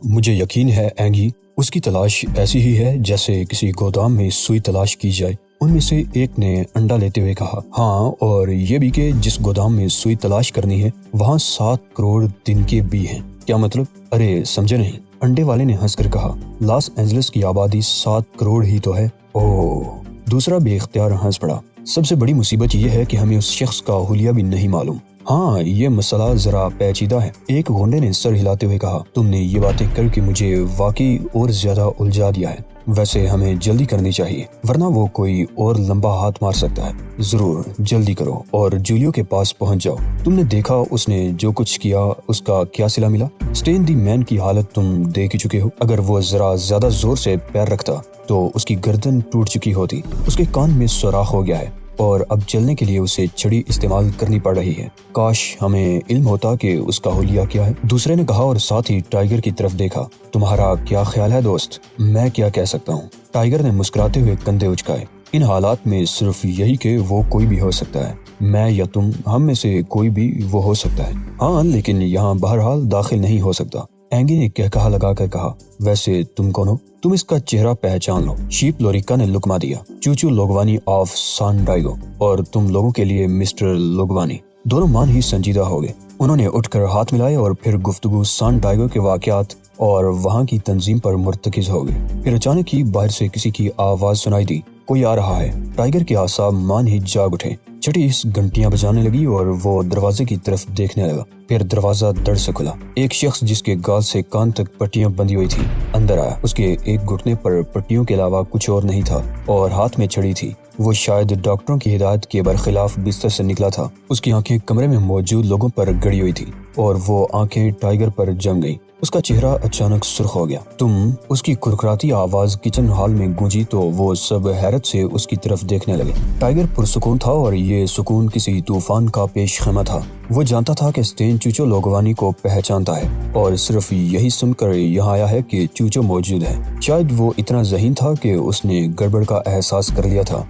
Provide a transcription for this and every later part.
مجھے یقین ہے اینگی اس کی تلاش ایسی ہی ہے جیسے کسی گودام میں سوئی تلاش کی جائے۔ ان میں سے ایک نے انڈا لیتے ہوئے کہا، ہاں، اور یہ بھی کہ جس گودام میں سوئی تلاش کرنی ہے وہاں 7 کروڑ دن کے بھی ہیں۔ کیا مطلب؟ ارے سمجھے نہیں؟ انڈے والے نے ہنس کر کہا، لاس اینجلس کی آبادی 7 کروڑ ہی تو ہے۔ اوہ! دوسرا بے اختیار ہنس پڑا۔ سب سے بڑی مصیبت یہ ہے کہ ہمیں اس شخص کا حلیہ بھی نہیں معلوم۔ ہاں، یہ مسئلہ ذرا پیچیدہ ہے۔ ایک گونڈے نے سر ہلاتے ہوئے کہا، تم نے یہ باتیں کر کے مجھے واقعی اور زیادہ الجھا دیا ہے۔ ویسے ہمیں جلدی کرنی چاہیے ورنہ وہ کوئی اور لمبا ہاتھ مار سکتا ہے۔ ضرور، جلدی کرو اور جولیو کے پاس پہنچ جاؤ۔ تم نے دیکھا اس نے جو کچھ کیا، اس کا کیا صلہ ملا؟ سٹین دی مین کی حالت تم دیکھ ہی چکے ہو۔ اگر وہ ذرا زیادہ زور سے پیر رکھتا تو اس کی گردن ٹوٹ چکی ہوتی۔ اس کے کان میں سوراخ ہو گیا ہے اور اب چلنے کے لیے اسے چھڑی استعمال کرنی پڑ رہی ہے۔ کاش ہمیں علم ہوتا کہ اس کا حلیہ کیا ہے، دوسرے نے کہا اور ساتھ ہی ٹائیگر کی طرف دیکھا۔ تمہارا کیا خیال ہے دوست؟ میں کیا کہہ سکتا ہوں؟ ٹائیگر نے مسکراتے ہوئے کندھے اچکائے۔ ان حالات میں صرف یہی کہ وہ کوئی بھی ہو سکتا ہے، میں یا تم، ہم میں سے کوئی بھی وہ ہو سکتا ہے۔ ہاں، لیکن یہاں بہرحال داخل نہیں ہو سکتا۔ اینگی نے کہا لگا کر کہا، ویسے تم کون ہو؟ تم اس کا چہرہ پہچان لو۔ شیپ لوریکا نے لکما دیا، چوچو لوگوانی آف سان ڈائیگو، اور تم لوگوں کے لیے مسٹر لوگوانی۔ دونوں مان ہی سنجیدہ ہو گئے۔ انہوں نے اٹھ کر ہاتھ ملائے اور پھر گفتگو سان ڈائیگو کے واقعات اور وہاں کی تنظیم پر مرتکز ہو گئی۔ پھر اچانک ہی باہر سے کسی کی آواز سنائی دی، کوئی آ رہا ہے۔ ٹائیگر کے اعصاب مان ہی جاگ اٹھے۔ چھٹی اس گھنٹیاں بجانے لگی اور وہ دروازے کی طرف دیکھنے لگا۔ پھر دروازہ دڑ سے کھلا۔ ایک شخص جس کے گال سے کان تک پٹیاں بندھی ہوئی تھی اندر آیا۔ اس کے ایک گھٹنے پر پٹیوں کے علاوہ کچھ اور نہیں تھا اور ہاتھ میں چھڑی تھی۔ وہ شاید ڈاکٹروں کی ہدایت کے برخلاف بستر سے نکلا تھا۔ اس کی آنکھیں کمرے میں موجود لوگوں پر گڑی ہوئی تھی اور وہ آنکھیں ٹائیگر پر جم گئی۔ اس کا چہرہ اچانک سرخ ہو گیا۔ تم؟ اس کی کرکراتی آواز کچن ہال میں گونجی تو وہ سب حیرت سے اس کی طرف دیکھنے لگے۔ ٹائیگر پرسکون تھا اور یہ سکون کسی طوفان کا پیش خیمہ تھا۔ وہ جانتا تھا کہ سٹین چوچو لوگوانی کو پہچانتا ہے اور صرف یہی سن کر یہاں آیا ہے کہ چوچو موجود ہے۔ شاید وہ اتنا ذہین تھا کہ اس نے گڑبڑ کا احساس کر لیا تھا۔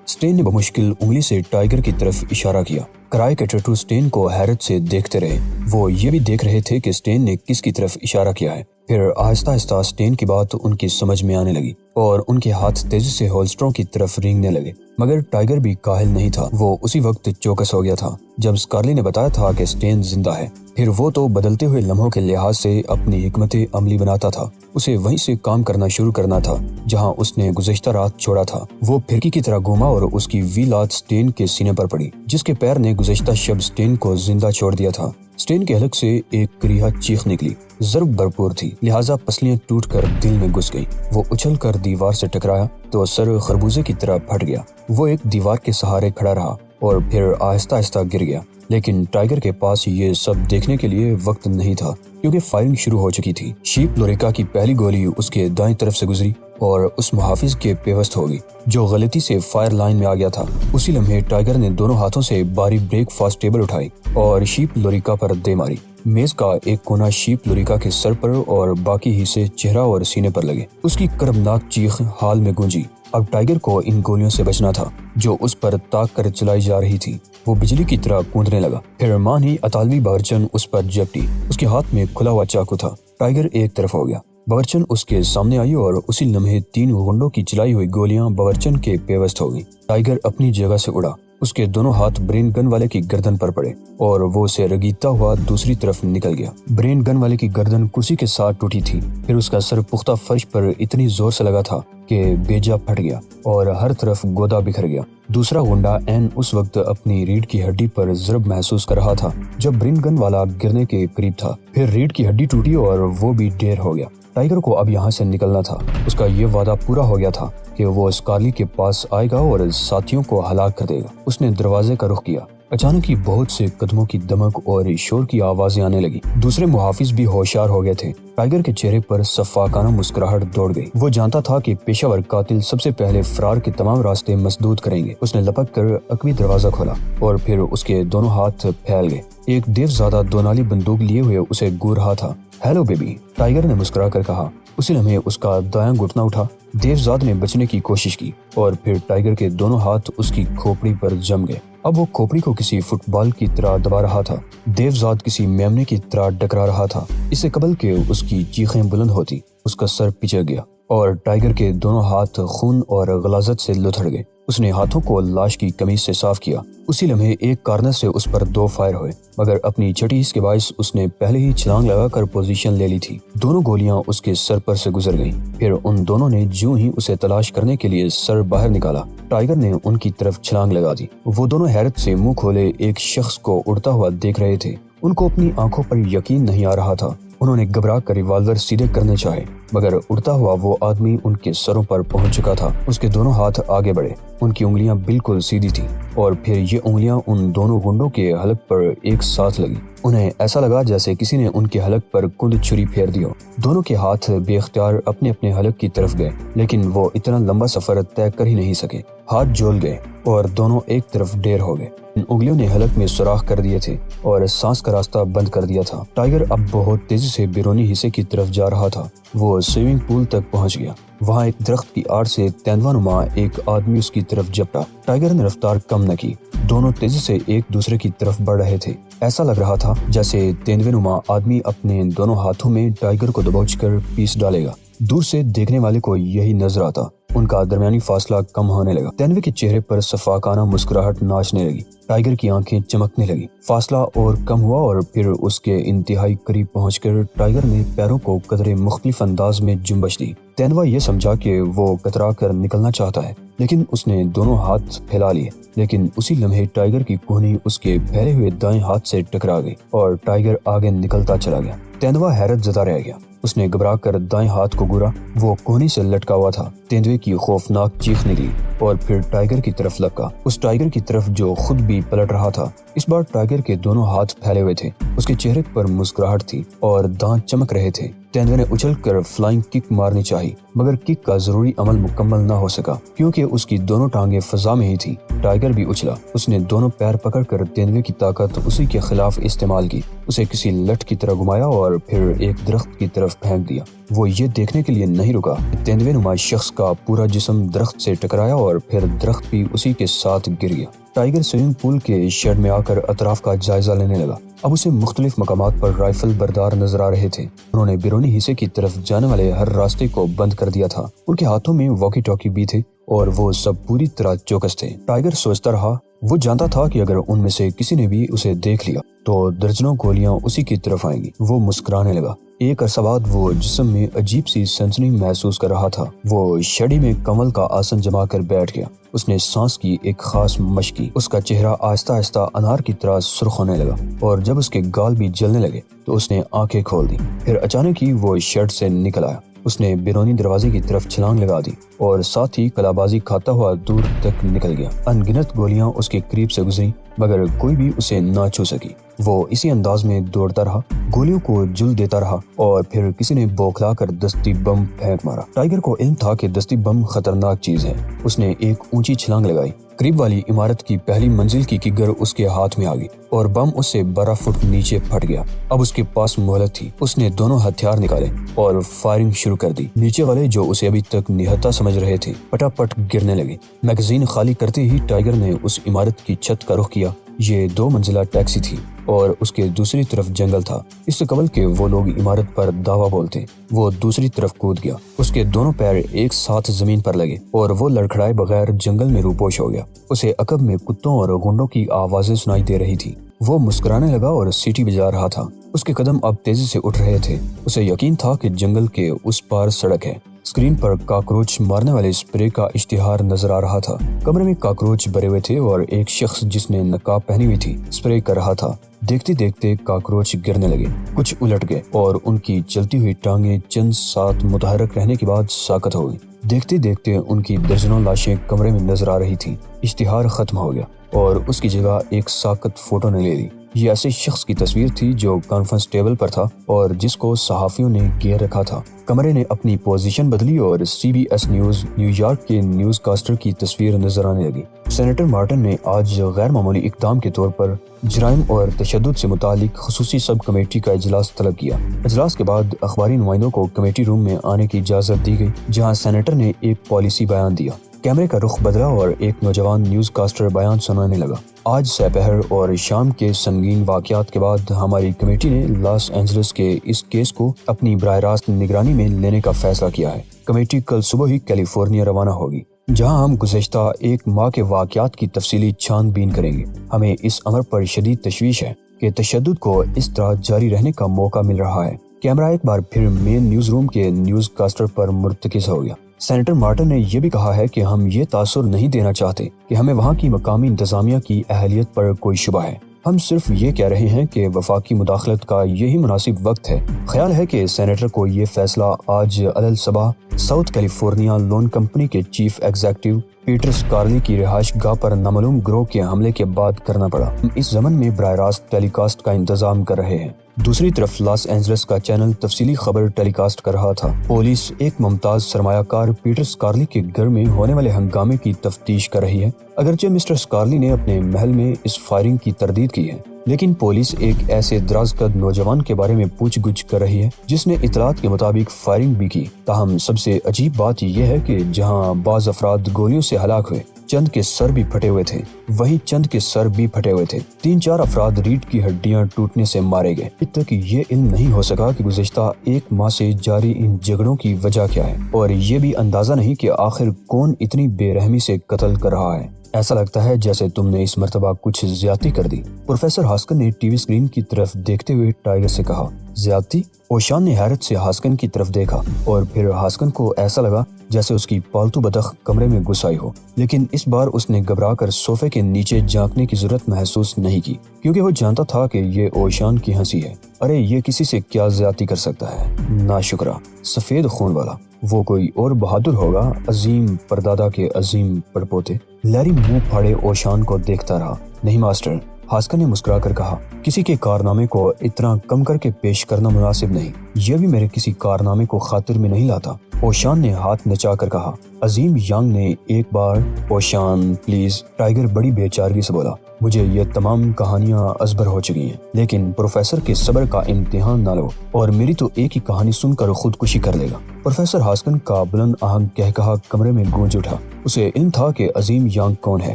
سٹین نے بمشکل انگلی سے ٹائیگر کی طرف اشارہ کیا۔ کرائے کے ٹٹو سٹین کو حیرت سے دیکھتے رہے۔ وہ یہ بھی دیکھ رہے تھے کہ سٹین نے کس کی طرف اشارہ کیا ہے۔ پھر آہستہ آہستہ سٹین کی بات ان کی سمجھ میں آنے لگی اور ان کے ہاتھ تیزی سے ہولسٹروں کی طرف رینگنے لگے۔ مگر ٹائیگر بھی کاہل نہیں تھا۔ وہ اسی وقت چوکس ہو گیا تھا جب سکارلی نے بتایا تھا کہ سٹین زندہ ہے۔ پھر وہ تو بدلتے ہوئے لمحوں کے لحاظ سے اپنی حکمت عملی بناتا تھا۔ اسے وہیں سے کام کرنا شروع کرنا تھا جہاں اس نے گزشتہ رات چھوڑا تھا۔ وہ پھرکی کی طرح گھوما اور اس کی وی لات سٹین کے سینے پر پڑی جس کے پیر نے گزشتہ شب سٹین کو زندہ چھوڑ دیا تھا۔ سٹین کے حلق سے ایک کریہا چیخ نکلی۔ ضرب بھرپور تھی لہٰذا پسلیاں ٹوٹ کر دل میں گھس گئی۔ وہ اچھل کر دیوار سے ٹکرایا تو سر خربوزے کی طرح پھٹ گیا۔ وہ ایک دیوار کے سہارے کھڑا رہا اور پھر آہستہ آہستہ گر گیا۔ لیکن ٹائیگر کے پاس یہ سب دیکھنے کے لیے وقت نہیں تھا کیونکہ فائرنگ شروع ہو چکی تھی۔ شیپ لوریکا کی پہلی گولی اس کے دائیں طرف سے گزری اور اس محافظ کے پیوست ہو گئی جو غلطی سے فائر لائن میں آ گیا تھا۔ اسی لمحے ٹائیگر نے دونوں ہاتھوں سے باری بریک فاسٹ ٹیبل اٹھائی اور شیپ لوریکا پر دے ماری۔ میز کا ایک کونا شیپ لوریکا کے سر پر اور باقی حصے چہرہ اور سینے پر لگے۔ اس کی کربناک چیخ حال میں گونجی۔ اب ٹائیگر کو ان گولیوں سے بچنا تھا جو اس پر تاک کر چلائی جا رہی تھی۔ وہ بجلی کی طرح کوندنے لگا۔ پھر مانی اطالوی باورچن اس پر جھپٹی۔ اس کے ہاتھ میں کھلا ہوا چاقو تھا۔ ٹائیگر ایک طرف ہو گیا۔ باورچن اس کے سامنے آئی اور اسی لمحے 3 غنڈوں کی چلائی ہوئی گولیاں باورچن کے پیوست ہو گئیں۔ ٹائیگر اپنی جگہ سے اڑا۔ اس کے دونوں ہاتھ برین گن والے کی گردن پر پڑے اور وہ اسے رگیدتا ہوا دوسری طرف نکل گیا۔ برین گن والے کی گردن کرسی کے ساتھ ٹوٹی تھی۔ پھر اس کا سر پختہ فرش پر اتنی زور سے لگا تھا کہ بیجا پھٹ گیا اور ہر طرف گودا بکھر گیا۔ دوسرا غنڈا این اس وقت اپنی ریڑھ کی ہڈی پر ضرب محسوس کر رہا تھا جب برین گن والا گرنے کے قریب تھا۔ پھر ریڑھ کی ہڈی ٹوٹی اور وہ بھی ڈھیر ہو گیا۔ ٹائیگر کو اب یہاں سے نکلنا تھا۔ اس کا یہ وعدہ پورا ہو گیا تھا کہ وہ سکارلی کے پاس آئے گا اور ساتھیوں کو ہلاک کر دے گا۔ اس نے دروازے کا رخ کیا۔ اچانک ہی بہت سے قدموں کی دمک اور شور کی آوازیں آنے لگی۔ دوسرے محافظ بھی ہوشیار ہو گئے تھے۔ ٹائیگر کے چہرے پر شفاقانہ مسکراہٹ دوڑ گئی۔ وہ جانتا تھا کہ پیشہ ور قاتل سب سے پہلے فرار کے تمام راستے مسدود کریں گے۔ اس نے لپک کر عقبی دروازہ کھولا اور پھر اس کے دونوں ہاتھ پھیل گئے۔ ایک دیوزادہ دونالی بندوق لیے ہوئے اسے گور رہا تھا۔ ہیلو بیبی، ٹائیگر نے مسکرا کر کہا۔ اسی لمحے اس کا دایاں گھٹنا اٹھا۔ دیوزاد نے بچنے کی کوشش کی اور پھر ٹائیگر کے دونوں ہاتھ اس کی کھوپڑی پر جم گئے۔ اب وہ کھوپڑی کو کسی فٹ بال کی طرح دبا رہا تھا، دیوزاد کسی میمنے کی طرح ڈکرا رہا تھا۔ اس سے قبل کہ اس کی چیخیں بلند ہوتی، اس کا سر پیچھے گیا اور ٹائیگر کے دونوں ہاتھ خون اور غلاظت سے لتھڑ گئے۔ اس نے ہاتھوں کو لاش کی قمیض سے صاف کیا۔ اسی لمحے ایک کارنر سے اس پر 2 فائر ہوئے، مگر اپنی چھٹی ہس کے باعث اس نے پہلے ہی چھلانگ لگا کر پوزیشن لے لی تھی۔ دونوں گولیاں اس کے سر پر سے گزر گئیں۔ پھر ان دونوں نے جوں ہی اسے تلاش کرنے کے لیے سر باہر نکالا، ٹائیگر نے ان کی طرف چھلانگ لگا دی۔ وہ دونوں حیرت سے منہ کھولے ایک شخص کو اڑتا ہوا دیکھ رہے تھے۔ ان کو اپنی آنکھوں پر یقین نہیں آ رہا تھا۔ انہوں نے گھبرا کر ریوالور سیدھے کرنے چاہے، مگر اڑتا ہوا وہ آدمی ان کے سروں پر پہنچ چکا تھا۔ اس کے دونوں ہاتھ آگے بڑھے، ان کی انگلیاں بالکل سیدھی تھیں اور پھر یہ انگلیاں ان دونوں گنڈوں کے حلق پر ایک ساتھ لگی۔ انہیں ایسا لگا جیسے کسی نے ان کے حلق پر کند چھری پھیر دی ہو۔ دونوں کے ہاتھ بے اختیار اپنے اپنے حلق کی طرف گئے، لیکن وہ اتنا لمبا سفر طے کر ہی نہیں سکے۔ ہاتھ جول گئے اور دونوں ایک طرف ڈیر ہو گئے۔ ان انگلیوں نے حلق میں سوراخ کر دیے تھے اور سانس کا راستہ بند کر دیا تھا۔ ٹائیگر اب بہت تیزی سے بیرونی حصے کی طرف جا رہا تھا۔ وہ سوئمنگ پول تک پہنچ گیا۔ وہاں ایک درخت کی آڑ سے تیندوا نما ایک آدمی اس کی طرف جھپٹا۔ ٹائیگر نے رفتار کم نہ کی۔ دونوں تیزی سے ایک دوسرے کی طرف بڑھ رہے تھے۔ ایسا لگ رہا تھا جیسے تیندوے نما آدمی اپنے دونوں ہاتھوں میں ٹائیگر کو دبوچ کر پیس ڈالے گا۔ دور سے دیکھنے والے کو یہی نظر آتا۔ ان کا درمیانی فاصلہ کم ہونے لگا۔ تیندوے کے چہرے پر شفاقانہ مسکراہٹ ناچنے لگی۔ ٹائیگر کی آنکھیں چمکنے لگی۔ فاصلہ اور کم ہوا اور پھر اس کے انتہائی قریب پہنچ کر ٹائیگر نے پیروں کو قدرے مختلف انداز میں جنبش دی۔ تیندوا یہ سمجھا کہ وہ کترا کر نکلنا چاہتا ہے، لیکن اس نے دونوں ہاتھ پھیلا لیے۔ لیکن اسی لمحے ٹائیگر کی کوہنی اس کے پھیلے ہوئے دائیں ہاتھ سے ٹکرا گئی اور ٹائیگر آگے نکلتا چلا گیا۔ تیندوا حیرت زدہ رہ گیا۔ اس نے گھبرا کر دائیں ہاتھ کو گورا۔ وہ کوہنی سے لٹکا ہوا تھا۔ تیندوے کی خوفناک چیخ نکلی اور پھر ٹائیگر کی طرف لپکا، اس ٹائیگر کی طرف جو خود بھی پلٹ رہا تھا۔ اس بار ٹائیگر کے دونوں ہاتھ پھیلے ہوئے تھے، اس کے چہرے پر مسکراہٹ تھی اور دانت چمک رہے تھے۔ تیندوے نے اچھل کر فلائنگ کک مارنی چاہی، مگر کک کا ضروری عمل مکمل نہ ہو سکا کیونکہ اس کی دونوں ٹانگیں فضا میں ہی تھی۔ ٹائیگر بھی اچھلا۔ اس نے دونوں پیر پکڑ کر تیندوے کی طاقت اسی کے خلاف استعمال کی، اسے کسی لٹ کی طرح گھمایا اور پھر ایک درخت کی طرف پھینک دیا۔ وہ یہ دیکھنے کے لیے نہیں رکا کہ تیندوے نما شخص کا پورا جسم درخت سے ٹکرایا اور پھر درخت بھی اسی کے ساتھ گر گیا۔ ٹائیگر سوئمنگ پول کے شیڈ میں آ کر اطراف کا جائزہ لینے لگا۔ اب اسے مختلف مقامات پر رائفل بردار نظر آ رہے تھے۔ انہوں نے بیرونی حصے کی طرف جانے والے ہر راستے کو بند کر دیا تھا۔ ان کے ہاتھوں میں واکی ٹاکی بھی تھے اور وہ سب پوری طرح چوکس تھے۔ ٹائیگر سوچتا رہا۔ وہ جانتا تھا کہ اگر ان میں سے کسی نے بھی اسے دیکھ لیا تو درجنوں گولیاں اسی کی طرف آئیں گی۔ وہ مسکرانے لگا۔ ایک عرصہ بعد وہ جسم میں عجیب سی سنسنی محسوس کر رہا تھا۔ وہ شیڈی میں کمل کا آسن جما کر بیٹھ گیا۔ اس نے سانس کی ایک خاص مشق کی۔ اس کا چہرہ آہستہ آہستہ انار کی طرح سرخ ہونے لگا اور جب اس کے گال بھی جلنے لگے تو اس نے آنکھیں کھول دی۔ پھر اچانک ہی وہ شیڈ سے نکل آیا۔ اس نے بیرونی دروازے کی طرف چھلانگ لگا دی اور ساتھ ہی کلابازی کھاتا ہوا دور تک نکل گیا۔ ان گنت گولیاں اس کے قریب سے گزری مگر کوئی بھی اسے نہ چھو سکی۔ وہ اسی انداز میں دوڑتا رہا، گولیوں کو جل دیتا رہا اور پھر کسی نے بوکھلا کر دستی بم پھینک مارا۔ ٹائیگر کو علم تھا کہ دستی بم خطرناک چیز ہے۔ اس نے ایک اونچی چھلانگ لگائی۔ قریب والی عمارت کی پہلی منزل کی کگر اس کے ہاتھ میں آ گئی اور بم اس سے 12 فٹ نیچے پھٹ گیا۔ اب اس کے پاس مہلت تھی۔ اس نے دونوں ہتھیار نکالے اور فائرنگ شروع کر دی۔ نیچے والے جو اسے ابھی تک نہتا سمجھ رہے تھے پٹا پٹ گرنے لگے۔ میگزین خالی کرتے ہی ٹائیگر نے اس عمارت کی چھت کا رخ کیا۔ یہ 2 منزلہ ٹیکسی تھی اور اس کے دوسری طرف جنگل تھا۔ اس سے قبل کہ وہ لوگ عمارت پر دعویٰ بولتے، وہ دوسری طرف کود گیا۔ اس کے دونوں پیر ایک ساتھ زمین پر لگے اور وہ لڑکھڑائے بغیر جنگل میں روپوش ہو گیا۔ اسے عقب میں کتوں اور غنڈوں کی آوازیں سنائی دے رہی تھی۔ وہ مسکرانے لگا اور سیٹی بجا رہا تھا۔ اس کے قدم اب تیزی سے اٹھ رہے تھے۔ اسے یقین تھا کہ جنگل کے اس پار سڑک ہے۔ اسکرین پر کاکروچ مارنے والے اسپرے کا اشتہار نظر آ رہا تھا۔ کمرے میں کاکروچ بھرے ہوئے تھے اور ایک شخص جس نے نقاب پہنی ہوئی تھی اسپرے کر رہا تھا۔ دیکھتے دیکھتے کاکروچ گرنے لگے، کچھ الٹ گئے اور ان کی چلتی ہوئی ٹانگیں چند ساتھ متحرک رہنے کے بعد ساکت ہو گئی۔ دیکھتے دیکھتے ان کی درجنوں لاشیں کمرے میں نظر آ رہی تھیں۔ اشتہار ختم ہو گیا اور اس کی جگہ ایک ساکت فوٹو نے لے لی۔ یہ ایسے شخص کی تصویر تھی جو کانفرنس ٹیبل پر تھا اور جس کو صحافیوں نے گھیر رکھا تھا۔ کمرے نے اپنی پوزیشن بدلی اور CBS نیوز نیو یارک کے نیوز کاسٹر کی تصویر نظر آنے لگی۔ سینیٹر مارٹن نے آج غیر معمولی اقدام کے طور پر جرائم اور تشدد سے متعلق خصوصی سب کمیٹی کا اجلاس طلب کیا۔ اجلاس کے بعد اخباری نمائندوں کو کمیٹی روم میں آنے کی اجازت دی گئی جہاں سینیٹر نے ایک پالیسی بیان دیا۔ کیمرے کا رخ بدلا اور ایک نوجوان نیوز کاسٹر بیان سنانے لگا۔ آج سپہر اور شام کے سنگین واقعات کے بعد ہماری کمیٹی نے لاس اینجلس کے اس کیس کو اپنی براہ راست نگرانی میں لینے کا فیصلہ کیا ہے۔ کمیٹی کل صبح ہی کیلیفورنیا روانہ ہوگی، جہاں ہم گزشتہ ایک ماہ کے واقعات کی تفصیلی چھان بین کریں گے۔ ہمیں اس امر پر شدید تشویش ہے کہ تشدد کو اس طرح جاری رہنے کا موقع مل رہا ہے۔ کیمرہ ایک بار پھر مین نیوز روم کے نیوز کاسٹر پر مرتکز ہو گیا۔ سینیٹر مارٹن نے یہ بھی کہا ہے کہ ہم یہ تاثر نہیں دینا چاہتے کہ ہمیں وہاں کی مقامی انتظامیہ کی اہلیت پر کوئی شبہ ہے۔ ہم صرف یہ کہہ رہے ہیں کہ وفاقی مداخلت کا یہی مناسب وقت ہے۔ خیال ہے کہ سینیٹر کو یہ فیصلہ آج الصبح ساؤتھ کیلیفورنیا لون کمپنی کے چیف ایگزیکٹو پیٹر سکارلی کی رہائش گاہ پر نامعلوم گروہ کے حملے کے بعد کرنا پڑا۔ ہم اس ضمن میں براہ راست ٹیلی کاسٹ کا انتظام کر رہے ہیں۔ دوسری طرف لاس اینجلس کا چینل تفصیلی خبر ٹیلی کاسٹ کر رہا تھا۔ پولیس ایک ممتاز سرمایہ کار پیٹر سکارلی کے گھر میں ہونے والے ہنگامے کی تفتیش کر رہی ہے۔ اگرچہ مسٹر سکارلی نے اپنے محل میں اس فائرنگ کی تردید کی ہے، لیکن پولیس ایک ایسے دراز قد نوجوان کے بارے میں پوچھ گچھ کر رہی ہے جس نے اطلاعات کے مطابق فائرنگ بھی کی۔ تاہم سب سے عجیب بات یہ ہے کہ جہاں بعض افراد گولیوں سے ہلاک ہوئے، چند کے سر بھی پھٹے ہوئے تھے، وہیں چند کے سر بھی پھٹے ہوئے تھے۔ 3-4 افراد ریڑھ کی ہڈیاں ٹوٹنے سے مارے گئے۔ اب تک یہ علم نہیں ہو سکا کہ گزشتہ ایک ماہ سے جاری ان جھگڑوں کی وجہ کیا ہے، اور یہ بھی اندازہ نہیں کہ آخر کون اتنی بے رحمی سے قتل کر رہا ہے۔ ایسا لگتا ہے جیسے تم نے اس مرتبہ کچھ زیادتی کر دی، پروفیسر ہاسکن نے ٹی وی اسکرین کی طرف دیکھتے ہوئے ٹائیگر سے کہا۔ زیادتی؟ اوشان نے حیرت سے ہاسکن کی طرف دیکھا اور پھر ہاسکن کو ایسا لگا جیسے اس کی پالتو بطخ کمرے میں گھس آئی ہو، لیکن اس بار اس نے گھبرا کر صوفے کے نیچے جھانکنے کی ضرورت محسوس نہیں کی، کیونکہ وہ جانتا تھا کہ یہ اوشان کی ہنسی ہے۔ ارے یہ کسی سے کیا زیادتی کر سکتا ہے، ناشکرا، سفید خون والا، وہ کوئی اور بہادر ہوگا، عظیم پردادا کے عظیم پڑپوتے۔ لیری منہ پھاڑے اوشان کو دیکھتا رہا۔ نہیں ماسٹر، ہاسکن نے مسکرا کر کہا، کسی کے کارنامے کو اتنا کم کر کے پیش کرنا مناسب نہیں، یہ بھی میرے کسی کارنامے کو خاطر میں نہیں لاتا۔ اوشان نے ہاتھ نچا کر کہا۔ عظیم یانگ نے ایک بار اوشان پلیز، ٹائیگر بڑی بے چارگی سے بولا، مجھے یہ تمام کہانیاں ازبر ہو چکی ہیں، لیکن پروفیسر کے صبر کا امتحان نہ لو اور میری تو ایک ہی کہانی سن کر خودکشی کر لے گا۔ پروفیسر ہاسکن کا بلند آہنگ کہا کمرے میں گونج اٹھا۔ اسے علم تھا کہ عظیم یانگ کون ہے۔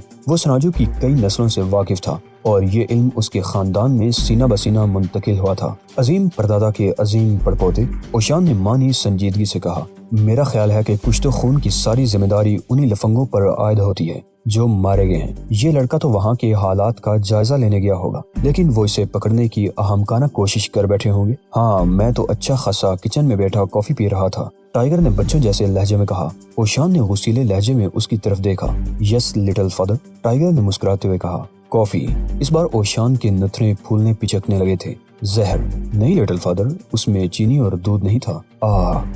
وہ سناجو کی کئی نسلوں سے واقف تھا اور یہ علم اس کے خاندان میں سینہ بسینہ منتقل ہوا تھا۔ عظیم پردادا کے عظیم پڑپوتے، اوشان نے مانی سنجیدگی سے کہا، میرا خیال ہے کہ کچھ تو خون کی ساری ذمہ داری انہی لفنگوں پر عائد ہوتی ہے جو مارے گئے ہیں۔ یہ لڑکا تو وہاں کے حالات کا جائزہ لینے گیا ہوگا، لیکن وہ اسے پکڑنے کی احمقانہ کوشش کر بیٹھے ہوں گے۔ ہاں، میں تو اچھا خاصا کچن میں بیٹھا کافی پی رہا تھا، ٹائیگر نے بچوں جیسے لہجے میں کہا۔ اوشان نے غصیلے لہجے میں اس کی طرف دیکھا۔ یس لٹل فادر، ٹائیگر نے مسکراتے ہوئے کہا۔ کافی؟ اس بار اوشان کے نتھرے پھولنے پچکنے لگے تھے۔ زہر؟ نہیں لٹل فادر، اس میں چینی اور دودھ نہیں تھا۔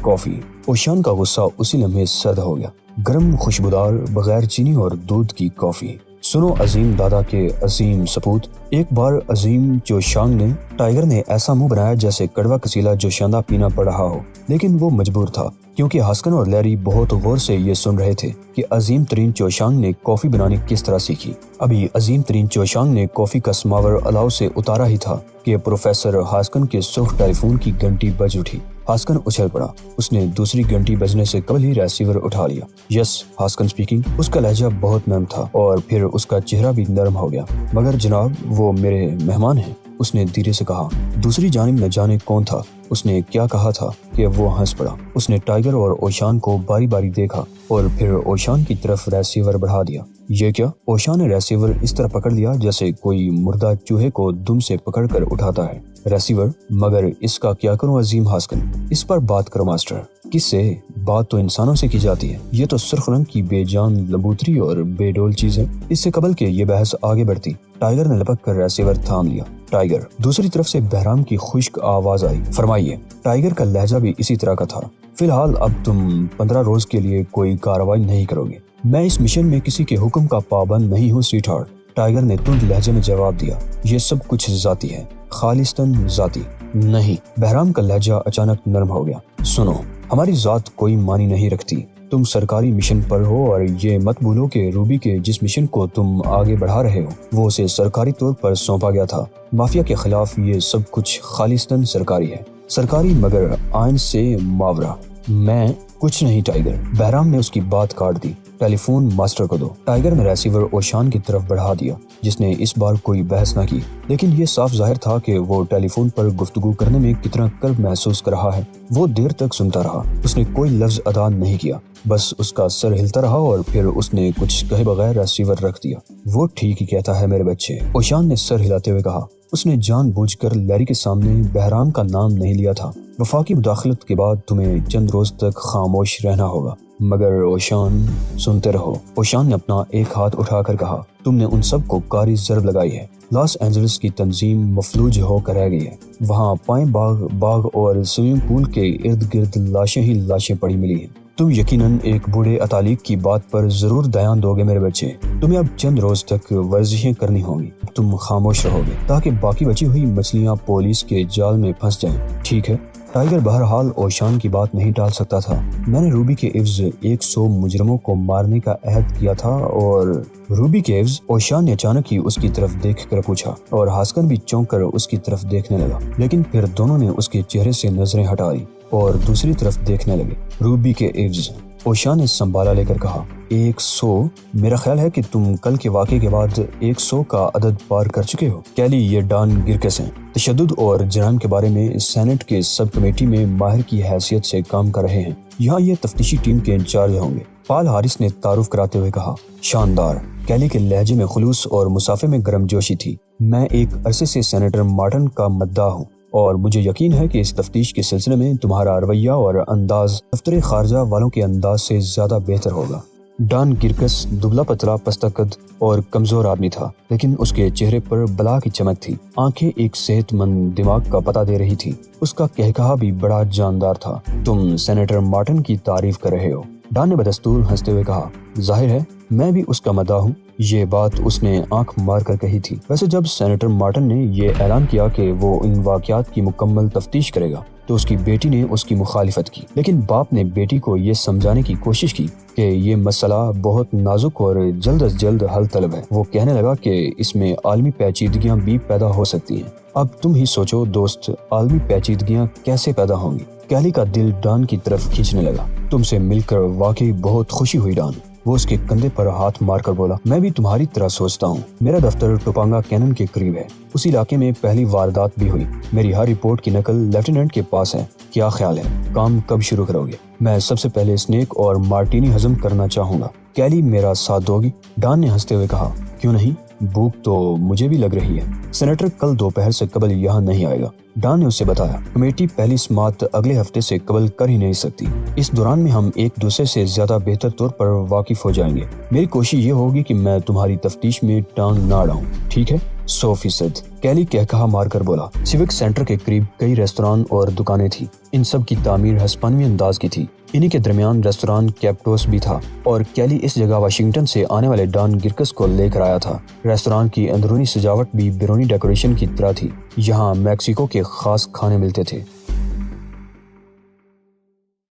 کافی؟ اوشان کا غصہ اسی لمحے سرد ہو گیا۔ گرم خوشبودار بغیر چینی اور دودھ کی کافی۔ سنو عظیم دادا کے عظیم سپوت، ایک بار عظیم جوشانگ نے، ٹائیگر نے ایسا منہ بنایا جیسے کڑوا کسیلا جوشاندہ پینا پڑ رہا ہو، لیکن وہ مجبور تھا کیونکہ ہاسکن اور لیری بہت غور سے یہ سن رہے تھے کہ عظیم ترین چوشانگ نے کافی بنانی کس طرح سیکھی۔ ابھی عظیم ترین چوشانگ نے کافی کا سماور الاؤ سے اتارا ہی تھا کہ پروفیسر ہاسکن کے سرخ ٹیلی فون کی گھنٹی بج اٹھی۔ ہاسکن اچھل پڑا۔ اس نے دوسری گھنٹی بجنے سے قبل ہی ریسیور اٹھا لیا۔ یس، ہاسکن اسپیکنگ۔ اس کا لہجہ بہت نرم تھا اور پھر اس کا چہرہ بھی نرم ہو گیا۔ مگر جناب، وہ میرے مہمان ہیں، اس نے دھیرے سے کہا۔ دوسری جانب نہ جانے کون تھا، اس نے کیا کہا تھا کہ وہ ہنس پڑا۔ اس نے ٹائیگر اور اوشان کو باری باری دیکھا اور پھر اوشان کی طرف ریسیور بڑھا دیا۔ یہ کیا؟ اوشان نے ریسیور اس طرح پکڑ لیا جیسے کوئی مردہ چوہے کو دم سے پکڑ کر اٹھاتا ہے۔ ریسیور؟ مگر اس کا کیا کروں عظیم ہاسکن؟ اس پر بات کرو ماسٹر۔ کس سے؟ بات تو انسانوں سے کی جاتی ہے۔ یہ تو سرخ رنگ کی بے جان لبوتری اور بے ڈول چیز ہے۔ اس سے قبل کہ یہ بحث آگے بڑھتی، ٹائیگر نے لپک کر ریسیور تھام لیا۔ ٹائیگر؟ دوسری طرف سے بہرام کی خشک آواز آئی۔ فرمائیے۔ ٹائیگر کا لہجہ بھی اسی طرح کا تھا۔ فی الحال اب تم 15 روز کے لیے کوئی کارروائی نہیں کرو گے۔ میں اس مشن میں کسی کے حکم کا پابند نہیں ہوں سویٹ ہارٹ، ٹائیگر نے تند لہجے میں جواب دیا۔ یہ سب کچھ ذاتی ہے، خالصتاً ذاتی۔ نہیں، بہرام کا لہجہ اچانک نرم ہو گیا۔ سنو، ہماری ذات کوئی معنی نہیں رکھتی۔ تم سرکاری مشن پر ہو اور یہ مت بھولو کہ روبی کے جس مشن کو تم آگے بڑھا رہے ہو وہ اسے سرکاری طور پر سونپا گیا تھا۔ مافیا کے خلاف یہ سب کچھ خالصتاً سرکاری ہے، سرکاری مگر آئین سے ماورا۔ میں کچھ نہیں ٹائیگر، بہرام نے اس کی بات کاٹ دی۔ ٹیلی فون ماسٹر کو دو۔ ٹائیگر نے ریسیور اوشان کی طرف بڑھا دیا، جس نے اس بار کوئی بحث نہ کی، لیکن یہ صاف ظاہر تھا کہ وہ ٹیلی فون پر گفتگو کرنے میں کتنا کرب محسوس کر رہا ہے۔ وہ دیر تک سنتا رہا، اس نے کوئی لفظ ادا نہیں کیا، بس اس کا سر ہلتا رہا اور پھر اس نے کچھ کہے بغیر ریسیور رکھ دیا۔ وہ ٹھیک ہی کہتا ہے میرے بچے، اوشان نے سر ہلاتے ہوئے کہا۔ اس نے جان بوجھ کر لیری کے سامنے بحران کا نام نہیں لیا تھا۔ وفاقی مداخلت کے بعد تمہیں چند روز تک خاموش رہنا ہوگا، مگر اوشان سنتے رہو۔ اوشان نے اپنا ایک ہاتھ اٹھا کر کہا، تم نے ان سب کو کاری ضرب لگائی ہے۔ لاس اینجلس کی تنظیم مفلوج ہو کر رہ گئی ہے۔ وہاں پائیں باغ اور سوئمنگ پول کے ارد گرد لاشیں ہی لاشیں پڑی ملی ہیں۔ تم یقیناً ایک بوڑھے اتالیق کی بات پر ضرور دھیان دو گے میرے بچے۔ تمہیں اب چند روز تک ورزشیں کرنی ہوں گی۔ تم خاموش رہو گے تاکہ باقی بچی ہوئی مچھلیاں پولیس کے جال میں پھنس جائیں، ٹھیک ہے؟ ٹائیگر بہرحال اوشان کی بات نہیں ٹال سکتا تھا۔ میں نے روبی کے عوض 100 مجرموں کو مارنے کا عہد کیا تھا اور روبی کے عوض، اوشان نے اچانک ہی اس کی طرف دیکھ کر پوچھا، اور ہاسکن بھی چونک کر اس کی طرف دیکھنے لگا، لیکن پھر دونوں نے اس کے چہرے سے نظریں ہٹائی اور دوسری طرف دیکھنے لگے۔ روبی کے عوض، اوشان نے سنبھالا لے کر کہا، 100؟ میرا خیال ہے کہ تم کل کے واقعے کے بعد 100 کا عدد پار کر چکے ہو۔ کیلی، یہ ڈان گرکس ہیں، تشدد اور جرائم کے بارے میں سینٹ کے سب کمیٹی میں ماہر کی حیثیت سے کام کر رہے ہیں۔ یہاں یہ تفتیشی ٹیم کے انچارج ہوں گے۔ پال ہارس نے تعارف کراتے ہوئے کہا۔ شاندار۔ کیلی کے لہجے میں خلوص اور مسافے میں گرم جوشی تھی۔ میں ایک عرصے سے سینیٹر مارٹن کا مداح ہوں اور مجھے یقین ہے کہ اس تفتیش کے سلسلے میں تمہارا رویہ اور انداز دفتر خارجہ والوں کے انداز سے زیادہ بہتر ہوگا۔ ڈان گرکس دبلا پتلا پستہ قد اور کمزور آدمی تھا، لیکن اس کے چہرے پر بلا کی چمک تھی۔ آنکھیں ایک صحت مند دماغ کا پتہ دے رہی تھی۔ اس کا کہکہا بھی بڑا جاندار تھا۔ تم سینیٹر مارٹن کی تعریف کر رہے ہو؟ ڈان نے بدستور ہنستے ہوئے کہا۔ ظاہر ہے میں بھی اس کا مداح ہوں۔ یہ بات اس نے آنکھ مار کر کہی تھی۔ ویسے جب سینیٹر مارٹن نے یہ اعلان کیا کہ وہ ان واقعات کی مکمل تفتیش کرے گا تو اس کی بیٹی نے اس کی مخالفت کی، لیکن باپ نے بیٹی کو یہ سمجھانے کی کوشش کی کہ یہ مسئلہ بہت نازک اور جلد از جلد حل طلب ہے۔ وہ کہنے لگا کہ اس میں عالمی پیچیدگیاں بھی پیدا ہو سکتی ہیں۔ اب تم ہی سوچو دوست، عالمی پیچیدگیاں کیسے پیدا ہوں گی؟ کیلی کا دل ڈان کی طرف کھینچنے لگا۔ تم سے مل کر واقعی بہت خوشی ہوئی ڈان۔ وہ اس کے کندھے پر ہاتھ مار کر بولا، میں بھی تمہاری طرح سوچتا ہوں۔ میرا دفتر ٹوپانگا کینن کے قریب ہے۔ اس علاقے میں پہلی واردات بھی ہوئی۔ میری ہر رپورٹ کی نقل لیفٹیننٹ کے پاس ہے۔ کیا خیال ہے، کام کب شروع کرو گے؟ میں سب سے پہلے اسنیک اور مارٹینی ہضم کرنا چاہوں گا۔ کیلی، میرا ساتھ دو گی؟ ڈان نے ہنستے ہوئے کہا، کیوں نہیں، بھوک تو مجھے بھی لگ رہی ہے۔ سینیٹر کل دوپہر سے قبل یہاں نہیں آئے گا، ڈان نے اسے بتایا۔ کمیٹی پہلی سماعت اگلے ہفتے سے قبل کر ہی نہیں سکتی۔ اس دوران میں ہم ایک دوسرے سے زیادہ بہتر طور پر واقف ہو جائیں گے۔ میری کوشش یہ ہوگی کہ میں تمہاری تفتیش میں ٹانگ نہ اڑاؤں، ٹھیک ہے؟ 100%۔ کیلی کہا مار کر بولا۔ سیوک سینٹر کے قریب کئی ریستوران اور دکانیں تھیں۔ ان سب کی تعمیر ہسپانوی انداز کی تھی۔ انہی کے درمیان ریستوران کیپٹوس بھی تھا اور کیلی اس جگہ واشنگٹن سے آنے والے ڈان گرکس کو لے کر آیا تھا۔ ریستوران کی اندرونی سجاوٹ بھی بیرونی ڈیکوریشن کی طرح تھی۔ یہاں میکسیکو کے خاص کھانے ملتے تھے۔